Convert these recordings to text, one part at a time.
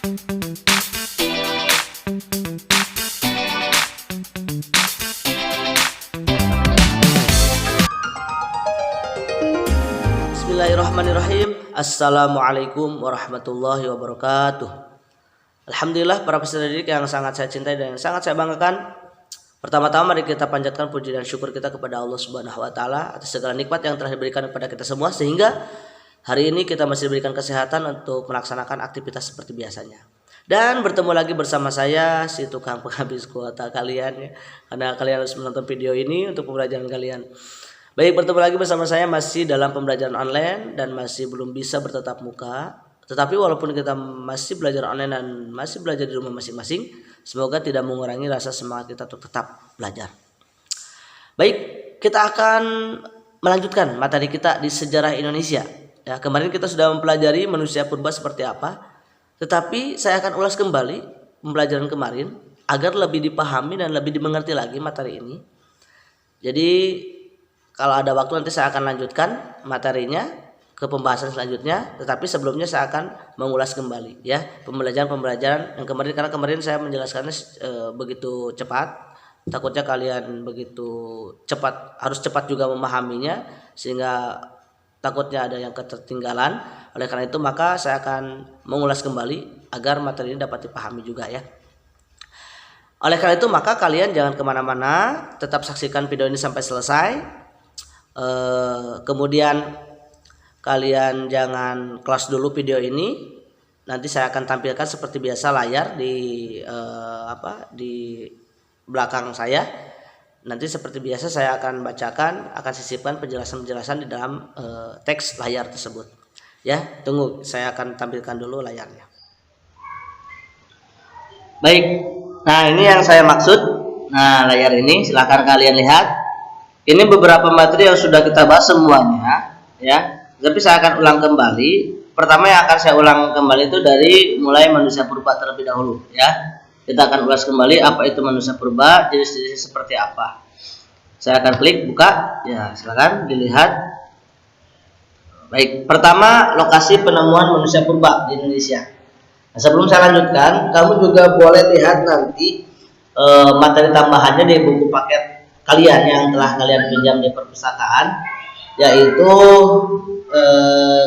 Bismillahirrahmanirrahim. Assalamualaikum warahmatullahi wabarakatuh. Alhamdulillah, para peserta didik yang sangat saya cintai dan yang sangat saya banggakan. Pertama-tama mari kita panjatkan puji dan syukur kita kepada Allah Subhanahu wa taala atas segala nikmat yang telah diberikan kepada kita semua, sehingga hari ini kita masih diberikan kesehatan untuk melaksanakan aktivitas seperti biasanya. Dan bertemu lagi bersama saya, si tukang penghabis kuota kalian ya. Karena kalian harus menonton video ini untuk pembelajaran kalian. Baik, bertemu lagi bersama saya masih dalam pembelajaran online dan masih belum bisa bertatap muka. Tetapi walaupun kita masih belajar online dan masih belajar di rumah masing-masing, semoga tidak mengurangi rasa semangat kita untuk tetap belajar. Baik, kita akan melanjutkan materi kita di sejarah Indonesia. Ya, kemarin kita sudah mempelajari manusia purba seperti apa. Tetapi saya akan ulas kembali pembelajaran kemarin agar lebih dipahami dan lebih dimengerti lagi materi ini. Jadi kalau ada waktu nanti saya akan lanjutkan materinya ke pembahasan selanjutnya. Tetapi sebelumnya saya akan mengulas kembali ya pembelajaran yang kemarin, karena kemarin saya menjelaskannya begitu cepat. Takutnya kalian begitu cepat, harus cepat juga memahaminya sehingga takutnya ada yang ketertinggalan. Oleh karena itu maka saya akan mengulas kembali agar materi ini dapat dipahami juga ya. Oleh karena itu maka kalian jangan kemana-mana, tetap saksikan video ini sampai selesai. Kemudian kalian jangan close dulu video ini. Nanti saya akan tampilkan seperti biasa layar di belakang saya. Nanti seperti biasa saya akan bacakan, akan sisipkan penjelasan-penjelasan di dalam teks layar tersebut. Ya, tunggu, saya akan tampilkan dulu layarnya. Baik, nah ini yang saya maksud. Nah, layar ini silakan kalian lihat. Ini beberapa materi yang sudah kita bahas semuanya, ya. Tapi saya akan ulang kembali. Pertama yang akan saya ulang kembali itu dari mulai manusia purba terlebih dahulu, ya. Kita akan ulas kembali apa itu manusia purba, jenis-jenisnya seperti apa. Saya akan klik buka, ya silakan dilihat. Baik, pertama lokasi penemuan manusia purba di Indonesia. Nah, sebelum saya lanjutkan, kamu juga boleh lihat nanti materi tambahannya di buku paket kalian yang telah kalian pinjam di perpustakaan, yaitu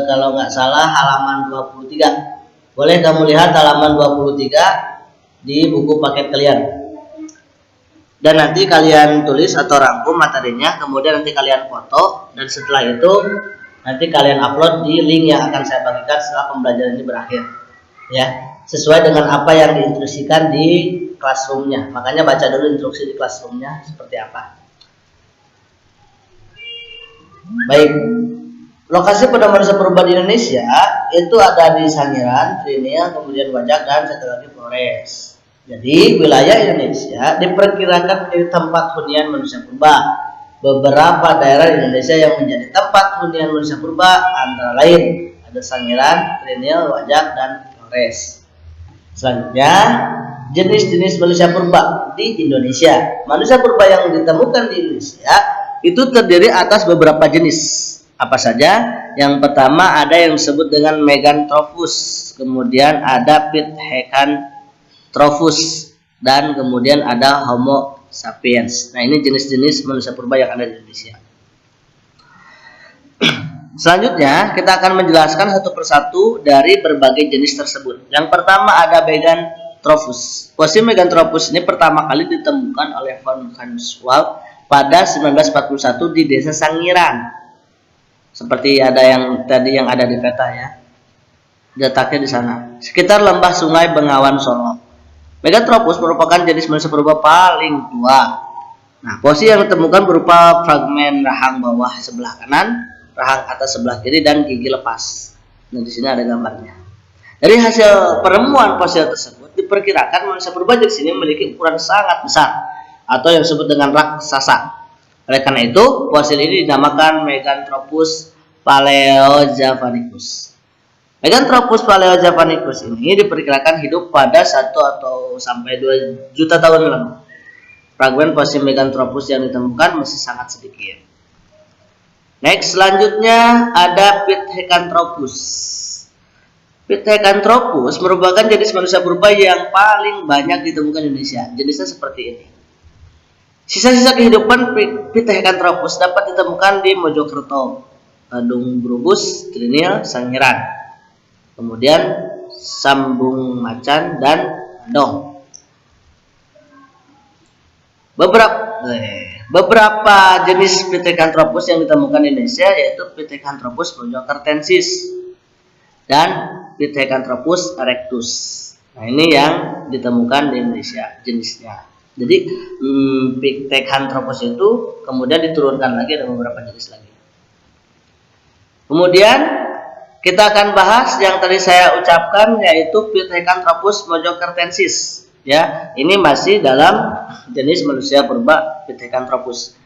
kalau nggak salah halaman 23. Boleh kamu lihat halaman 23 di buku paket kalian. Dan nanti kalian tulis atau rangkum materinya, kemudian nanti kalian foto, dan setelah itu nanti kalian upload di link yang akan saya bagikan setelah pembelajaran ini berakhir, ya, sesuai dengan apa yang diinstruksikan di classroomnya. Makanya baca dulu instruksi di classroomnya seperti apa. Baik, lokasi pada manusia purba di Indonesia itu ada di Sangiran, Trinil, kemudian Wajak, dan satu lagi Flores. Jadi wilayah Indonesia diperkirakan menjadi tempat hunian manusia purba. Beberapa daerah di Indonesia yang menjadi tempat hunian manusia purba antara lain ada Sangiran, Trinil, Wajak, dan Flores. Selanjutnya, jenis-jenis manusia purba di Indonesia. Manusia purba yang ditemukan di Indonesia itu terdiri atas beberapa jenis. Apa saja? Yang pertama ada yang disebut dengan Meganthropus, kemudian ada Pithecanthropus, dan kemudian ada Homo sapiens. Nah, ini jenis-jenis manusia purba yang ada di Indonesia. Selanjutnya kita akan menjelaskan satu persatu dari berbagai jenis tersebut. Yang pertama ada Meganthropus. Fosil Meganthropus ini pertama kali ditemukan oleh von Hanswald pada 1941 di desa Sangiran. Seperti ada yang tadi yang ada di peta ya. Letaknya di sana, sekitar lembah Sungai Bengawan Solo. Meganthropus merupakan jenis manusia purba paling tua. Nah, fosil yang ditemukan berupa fragmen rahang bawah sebelah kanan, rahang atas sebelah kiri, dan gigi lepas. Nah, di sini ada gambarnya. Dari hasil penemuan fosil tersebut, diperkirakan manusia purba di sini memiliki ukuran sangat besar atau yang disebut dengan raksasa. Oleh karena itu, fosil ini dinamakan Meganthropus paleojavanicus. Meganthropus paleojavanicus ini diperkirakan hidup pada 1 atau sampai 2 juta tahun lalu. Fragmen fosil Meganthropus yang ditemukan masih sangat sedikit. Next, selanjutnya ada Pithecanthropus. Pithecanthropus merupakan jenis manusia purba yang paling banyak ditemukan di Indonesia. Jenisnya seperti ini. Sisa-sisa kehidupan Pithecanthropus dapat ditemukan di Mojokerto, Kedung Brubus, Trinil, Sangiran, kemudian Sambung Macan, dan Dong. Beberapa jenis Pithecanthropus yang ditemukan di Indonesia yaitu Pithecanthropus mojokertensis dan Pithecanthropus erectus. Nah, ini yang ditemukan di Indonesia jenisnya. Jadi Pithecanthropus itu kemudian diturunkan lagi, ada beberapa jenis lagi. Kemudian kita akan bahas yang tadi saya ucapkan yaitu Pithecanthropus mojokertensis. Ya, ini masih dalam jenis manusia purba Pithecanthropus.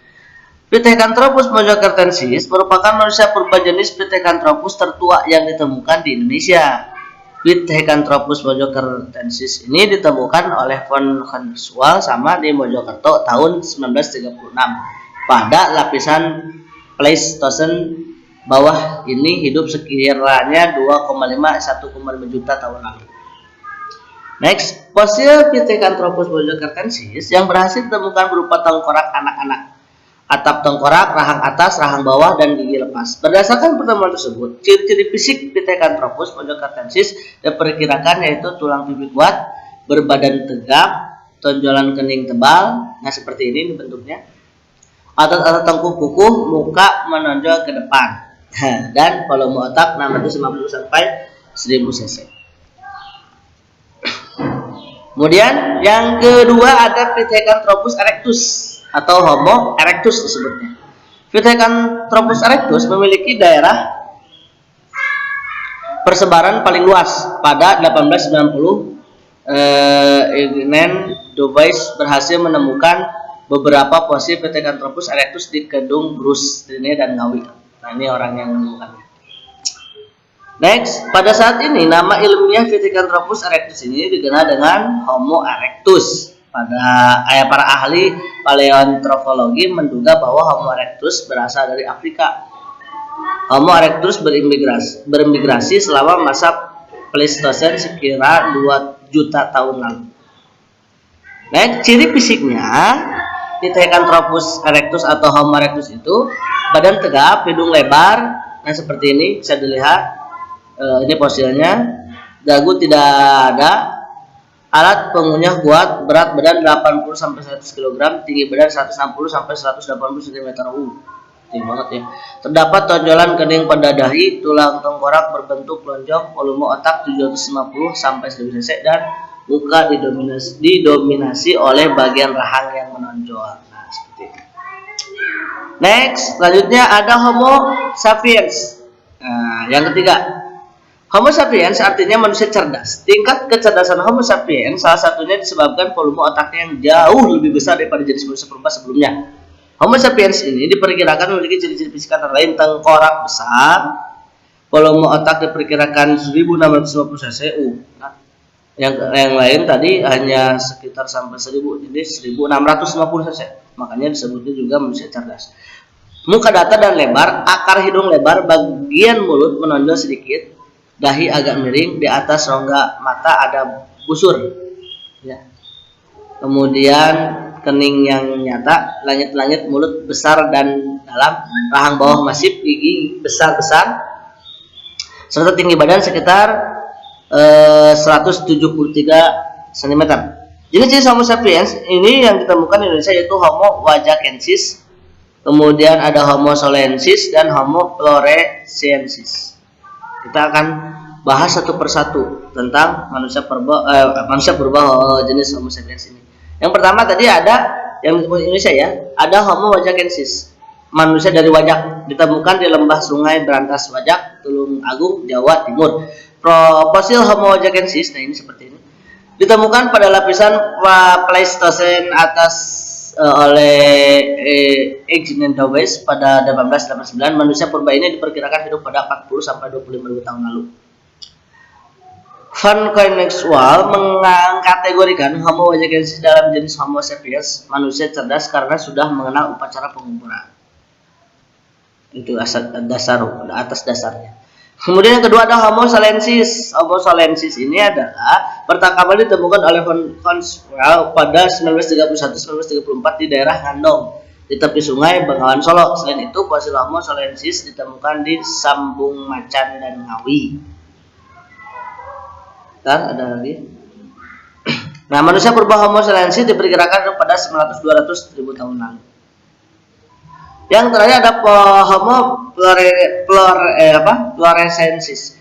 Pithecanthropus mojokertensis merupakan manusia purba jenis Pithecanthropus tertua yang ditemukan di Indonesia. Pithecanthropus mojokertensis ini ditemukan oleh von Henswald sama di Mojokerto tahun 1936 pada lapisan Pleistocene bawah ini hidup sekiranya 2,5–1,5 juta tahun lalu. Next, fosil Pithecanthropus mojokertensis yang berhasil ditemukan berupa tengkorak anak-anak, atap tengkorak, rahang atas, rahang bawah, dan gigi lepas. Berdasarkan pertemuan tersebut, ciri-ciri fisik Pithecanthropus mojokertensis diperkirakan yaitu tulang pipi kuat, berbadan tegap, tonjolan kening tebal, nah seperti ini bentuknya, otot-otot tengkuk kukuh, muka menonjol ke depan, dan volume otak 650–1000 cc. Kemudian yang kedua ada Pithecanthropus erectus atau Homo erectus disebutnya. Pithecanthropus erectus memiliki daerah persebaran paling luas. Pada 1890, Eugene Dubais berhasil menemukan beberapa fosil Pithecanthropus erectus di Kedung Brus, Trinil, dan Ngawi. Nah, ini orang yang menemukannya. Next, pada saat ini nama ilmiah Pithecanthropus erectus ini dikenal dengan Homo erectus. Para ahli paleoantropologi menduga bahwa Homo erectus berasal dari Afrika. Homo erectus berimigrasi selama masa Pleistocene sekira 2 juta tahun lalu. Next, ciri fisiknya Pithecanthropus erectus atau Homo erectus itu badan tegap, hidung lebar, nah seperti ini bisa dilihat. Ini fosilnya. Dagu tidak ada. Alat pengunyah kuat. Berat badan 80–100 kg. Tinggi badan 160–180 cm. Tinggi banget ya. Terdapat tonjolan kening pada dahi. Tulang tengkorak berbentuk lonjong. Volume otak 750–1000 cc. Dan muka didominasi oleh bagian rahang yang menonjol. Nah, seperti ini. Next, selanjutnya ada Homo sapiens. Nah, yang ketiga, Homo sapiens artinya manusia cerdas. Tingkat kecerdasan Homo sapiens salah satunya disebabkan volume otaknya yang jauh lebih besar daripada jenis manusia purba sebelumnya. Homo sapiens ini diperkirakan memiliki ciri-ciri fisik antara lain tengkorak besar, volume otak diperkirakan 1650 cc. Yang lain tadi hanya sekitar sampai 1000, jadi 1650 cc. Makanya disebutnya juga manusia cerdas. Muka datar dan lebar, akar hidung lebar, bagian mulut menonjol sedikit, dahi agak miring, di atas rongga mata ada busur. Ya. Kemudian kening yang nyata, langit-langit, mulut besar dan dalam, rahang bawah masif, gigi besar-besar, serta tinggi badan sekitar 173 cm. Jenis Homo sapiens ini yang ditemukan di Indonesia yaitu Homo wajakensis, kemudian ada Homo solensis dan Homo floresiensis. Kita akan bahas satu persatu tentang manusia purba jenis Homo sapiens ini. Yang pertama tadi ada yang disebut Indonesia ya, ada Homo wajakensis, manusia dari Wajak, ditemukan di lembah sungai Berantas Wajak, Tulung Agung, Jawa Timur. Fosil Homo wajakensis, nah ini seperti ini, ditemukan pada lapisan Pleistocene atas oleh Eugene Dubais pada 1889. Manusia purba ini diperkirakan hidup pada 40–25 tahun lalu. Von Henswald mengkategorikan Homo wajakensis dalam jenis Homo sapiens, manusia cerdas karena sudah mengenal upacara penguburan. Itu atas dasarnya. Kemudian yang kedua ada Homo salensis. Homo salensis ini adalah pertama kali ditemukan oleh von Schwab pada 1931-1934 di daerah Ngandong di tepi sungai Bengawan Solo. Selain itu, fosil Homo salensis ditemukan di Sambung Macan dan Ngawi. Ntar ada lagi. Nah, manusia purba Homo salensis diperkirakan pada 900-200 ribu tahun lalu. Yang terakhir ada Homo florescensis.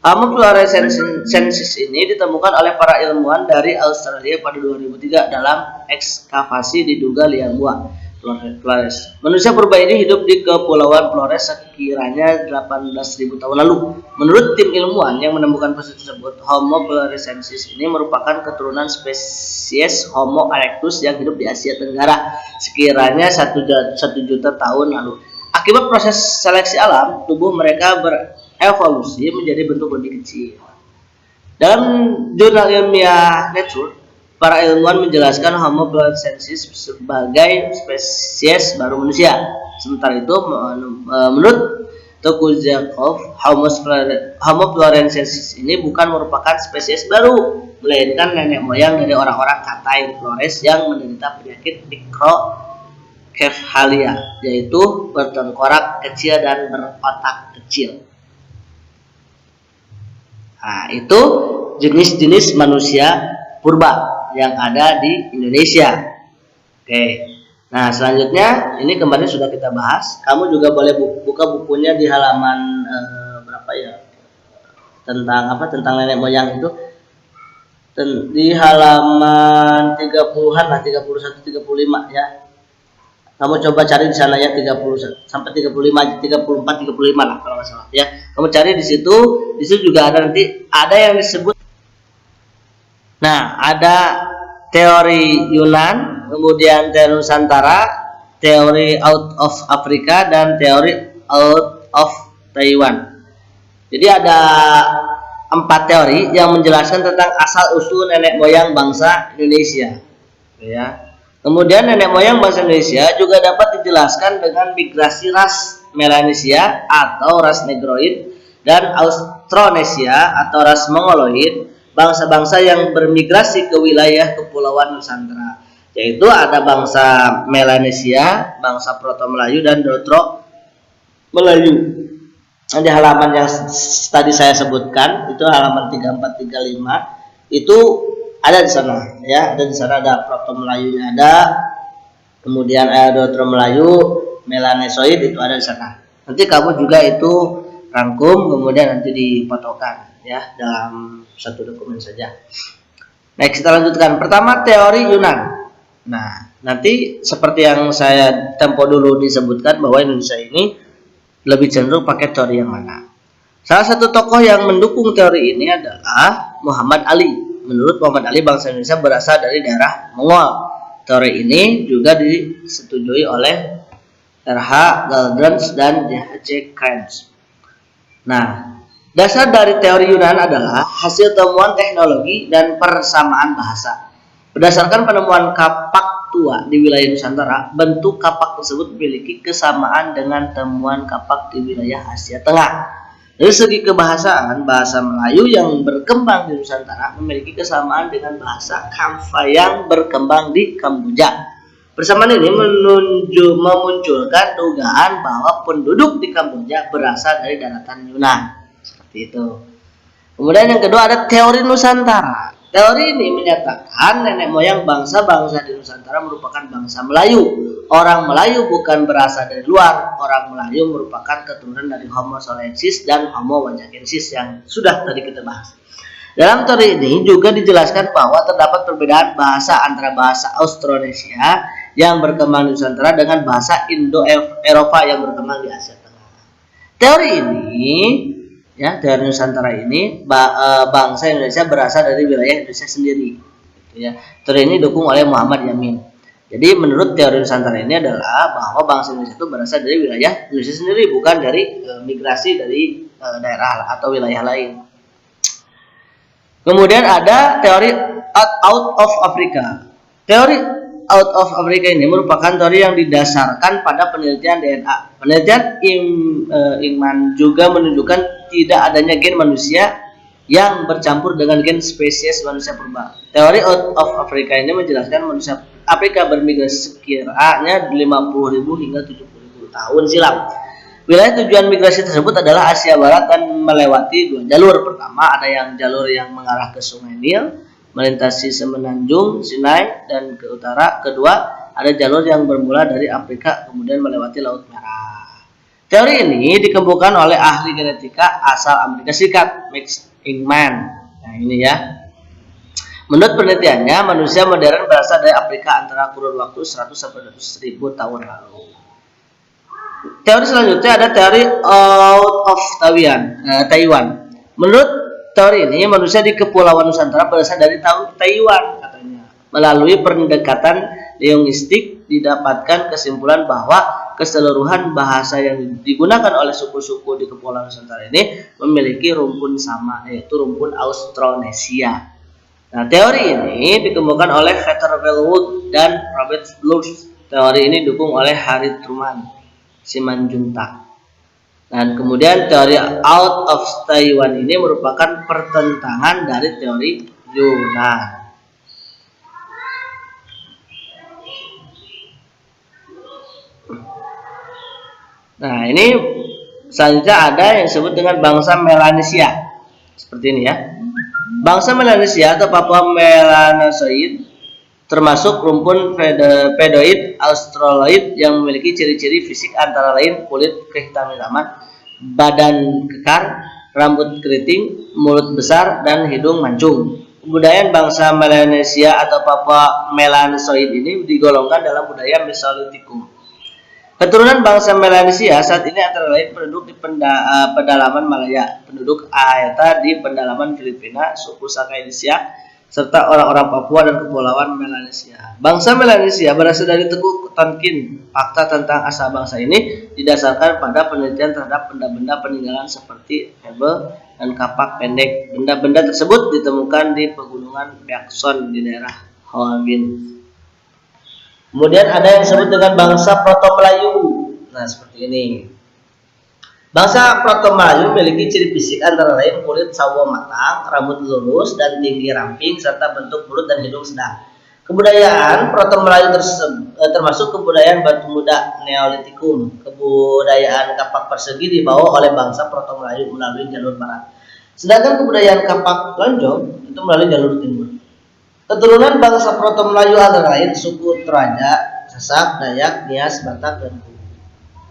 Homo florescensis ini ditemukan oleh para ilmuwan dari Australia pada 2003 dalam ekskavasi di Duga Liangua, Flores. Manusia purba ini hidup di Kepulauan Flores sekiranya 18.000 tahun lalu. Menurut tim ilmuwan yang menemukan fosil tersebut, Homo florescensis ini merupakan keturunan spesies Homo erectus yang hidup di Asia Tenggara sekiranya 1 juta tahun lalu. Akibat proses seleksi alam, tubuh mereka berevolusi menjadi bentuk lebih kecil. Dalam jurnal ilmiah Nature, para ilmuwan menjelaskan Homo florescensis sebagai spesies baru manusia. Sementara itu, menurut Tokuzakov, Homo florescensis ini bukan merupakan spesies baru, melainkan nenek moyang dari orang-orang Katai Flores yang menderita penyakit microcephalia, yaitu bertengkorak kecil dan berotak kecil. Nah, itu jenis-jenis manusia purba yang ada di Indonesia. Oke. Nah, selanjutnya ini kemarin sudah kita bahas. Kamu juga boleh buka bukunya di halaman berapa ya? Tentang apa? Tentang nenek moyang itu. Di halaman 30-an lah, 31 35 ya. Kamu coba cari di sana ya, 30 sampai 35, 34, 35 lah kalau nggak salah ya. Kamu cari di situ juga ada nanti ada yang disebut. Nah, ada teori Yunan, kemudian teori Nusantara, teori out of Afrika, dan teori out of Taiwan. Jadi ada 4 teori yang menjelaskan tentang asal usul nenek moyang bangsa Indonesia. Ya. Kemudian nenek moyang bangsa Indonesia juga dapat dijelaskan dengan migrasi ras Melanesia atau ras Negroid dan Austronesia atau ras Mongoloid, bangsa-bangsa yang bermigrasi ke wilayah Kepulauan Nusantara, yaitu ada bangsa Melanesia, bangsa Proto Melayu, dan Dotro Melayu. Di halaman yang tadi saya sebutkan itu halaman 34 35 itu ada di sana ya, ada di sana ada Proto Melayunya ada, kemudian ada Dotro Melayu, Melanesoid itu ada di sana. Nanti kamu juga itu rangkum kemudian nanti difotokan ya dalam satu dokumen saja. Next, kita lanjutkan. Pertama, teori Yunan. Nah, nanti seperti yang saya tempo dulu disebutkan bahwa Indonesia ini lebih cenderung pakai teori yang mana. Salah satu tokoh yang mendukung teori ini adalah Muhammad Ali. Menurut Muhammad Ali, bangsa Indonesia berasal dari daerah Mongol. Teori ini juga disetujui oleh R.H. Galdrens dan J.H. Krebs. Nah, dasar dari teori Yunan adalah hasil temuan teknologi dan persamaan bahasa. Berdasarkan penemuan kapak tua di wilayah Nusantara, bentuk kapak tersebut memiliki kesamaan dengan temuan kapak di wilayah Asia Tengah. Dari segi kebahasaan, bahasa Melayu yang berkembang di Nusantara memiliki kesamaan dengan bahasa Khamsa yang berkembang di Kamboja. Persamaan ini memunculkan dugaan bahwa penduduk di Kamboja berasal dari daratan Yunan. Seperti itu. Kemudian yang kedua ada teori Nusantara. Teori ini menyatakan nenek moyang bangsa-bangsa di Nusantara merupakan bangsa Melayu. Orang Melayu bukan berasal dari luar. Orang Melayu merupakan keturunan dari Homo salensis dan Homo wajakensis yang sudah tadi kita bahas. Dalam teori ini juga dijelaskan bahwa terdapat perbedaan bahasa antara bahasa Austronesia yang berkembang di Nusantara dengan bahasa Indo-Eropa yang berkembang di Asia Tengah. Teori ini ya, teori Nusantara ini bangsa Indonesia berasal dari wilayah Indonesia sendiri gitu ya. Teori ini didukung oleh Muhammad Yamin. Jadi menurut teori Nusantara ini adalah bahwa bangsa Indonesia itu berasal dari wilayah Indonesia sendiri, bukan dari migrasi dari daerah atau wilayah lain. Kemudian ada teori out of Africa. Teori out of Africa ini merupakan teori yang didasarkan pada penelitian DNA. Penelitian Ingman juga menunjukkan tidak adanya gen manusia yang bercampur dengan gen spesies manusia purba. Teori Out of Africa ini menjelaskan manusia Afrika bermigrasi sekiranya 50.000 hingga 70.000 tahun silam. Wilayah tujuan migrasi tersebut adalah Asia Barat dan melewati dua jalur. Pertama, ada yang jalur yang mengarah ke Sungai Nil, melintasi semenanjung Sinai dan ke utara. Kedua, ada jalur yang bermula dari Afrika kemudian melewati Laut Merah. Teori ini dikembangkan oleh ahli genetika asal Amerika Serikat, Max Ingman. Nah, ini ya. Menurut penelitiannya, manusia modern berasal dari Afrika antara kurun waktu 100 sampai 200.000 tahun lalu. Teori selanjutnya ada teori Out of Taiwan. Menurut teori ini, manusia di Kepulauan Nusantara berasal dari Taiwan katanya. Melalui pendekatan linguistik didapatkan kesimpulan bahwa keseluruhan bahasa yang digunakan oleh suku-suku di Kepulauan Nusantara ini memiliki rumpun sama, yaitu rumpun Austronesia. Nah, teori ini dikembangkan oleh Heather Wellwood dan Robert Lutz. Teori ini didukung oleh Harry Truman Simanjuntak. Dan kemudian teori Out of Taiwan ini merupakan pertentangan dari teori Yunan. Nah, ini selanjutnya ada yang disebut dengan bangsa Melanesia. Seperti ini ya. Bangsa Melanesia atau Papua Melanosoid termasuk rumpun pedoid australoid yang memiliki ciri-ciri fisik antara lain kulit kehitam-hitaman, badan kekar, rambut keriting, mulut besar, dan hidung mancung. Kebudayaan bangsa Melanesia atau Papua Melanosoid ini digolongkan dalam budaya Mesolitikum. Keturunan bangsa Melanesia saat ini antara lain penduduk di pedalaman Malaya, penduduk Ayata di pedalaman Filipina, suku Sakaisia, serta orang-orang Papua dan Kepulauan Melanesia. Bangsa Melanesia berasal dari Teguh Tonkin. Fakta tentang asal bangsa ini didasarkan pada penelitian terhadap benda-benda peninggalan seperti hebel dan kapak pendek. Benda-benda tersebut ditemukan di pegunungan Beakson di daerah Hawabin. Kemudian ada yang disebut dengan bangsa Proto-Melayu. Nah, seperti ini. Bangsa Proto-Melayu memiliki ciri fisik antara lain kulit sawo matang, rambut lurus dan tinggi ramping, serta bentuk mulut dan hidung sedang. Kebudayaan Proto-Melayu termasuk kebudayaan batu muda Neolitikum. Kebudayaan kapak persegi dibawa oleh bangsa Proto-Melayu melalui jalur barat. Sedangkan kebudayaan kapak lonjong itu melalui jalur timur. Keturunan bangsa Proto-Melayu antara lain suku Toraja, Sasak, Dayak, Nias, Batak, dan Kudu.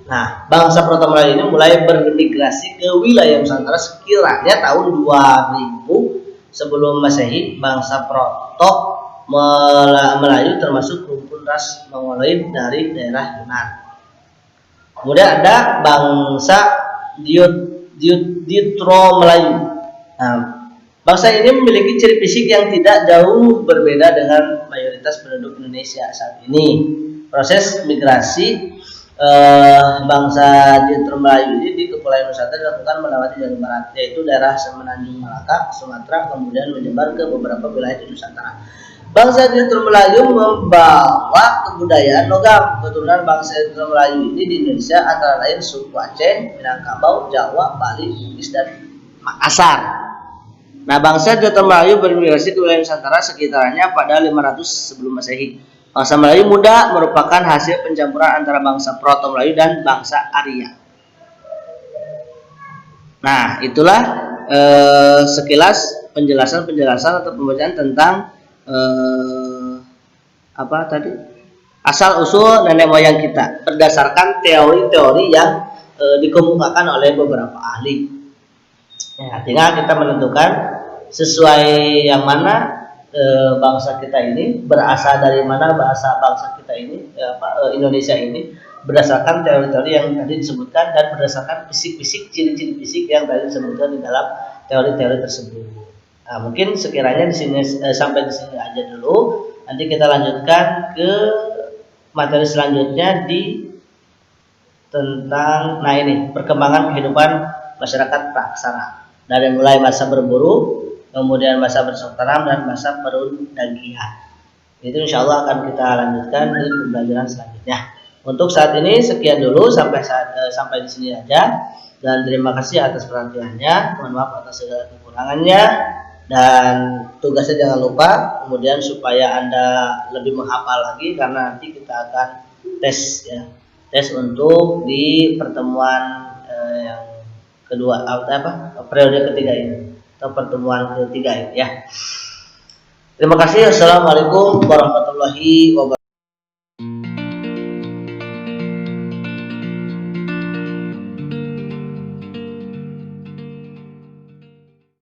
Nah, bangsa Proto-Melayu ini mulai bermigrasi ke wilayah Nusantara sekiranya tahun 2000 sebelum Masehi. Bangsa Proto-Melayu termasuk rumpun ras Mongoloid dari daerah Yunan. Kemudian ada bangsa Ditro-Melayu. Nah, bangsa ini memiliki ciri fisik yang tidak jauh berbeda dengan mayoritas penduduk Indonesia saat ini. Proses migrasi bangsa Ditro Melayu ini di Kepulauan Nusantara dilakukan melewati jalur barat, yaitu daerah Semenanjung Malaka, Sumatera, kemudian menyebar ke beberapa wilayah di Nusantara. Bangsa Ditro Melayu membawa kebudayaan logam. Keturunan bangsa Ditro Melayu ini di Indonesia antara lain suku Aceh, Minangkabau, Jawa, Bali, Bugis, dan Makassar. Nah, bangsa Ditro Melayu bermigrasi ke wilayah Nusantara sekitarnya pada 500 sebelum Masehi. Bangsa Melayu muda merupakan hasil pencampuran antara bangsa Proto-Melayu dan bangsa Arya. Nah, itulah sekilas penjelasan atau pembacaan tentang asal usul nenek moyang kita berdasarkan teori-teori yang dikemukakan oleh beberapa ahli. Ya, tinggal kita menentukan sesuai yang mana bangsa kita ini berasal dari mana, bangsa kita ini Indonesia ini berdasarkan teori-teori yang tadi disebutkan dan berdasarkan fisik-fisik, ciri-ciri fisik yang tadi disebutkan di dalam teori-teori tersebut. Nah, mungkin sekiranya di sini sampai di sini aja dulu. Nanti kita lanjutkan ke materi selanjutnya tentang perkembangan kehidupan masyarakat praksara. Dari mulai masa berburu, kemudian masa bercocok tanam, dan masa perundagian. Itu insya Allah akan kita lanjutkan di pembelajaran selanjutnya. Untuk saat ini sekian dulu, sampai di sini aja. dan terima kasih atas perhatiannya. Mohon maaf atas segala kekurangannya, dan tugasnya jangan lupa kemudian supaya Anda lebih menghafal lagi, karena nanti kita akan tes ya, tes untuk di pertemuan yang kedua periode ketiga ini atau pertemuan ketiga ini ya. Terima kasih. Assalamualaikum warahmatullahi wabarakatuh.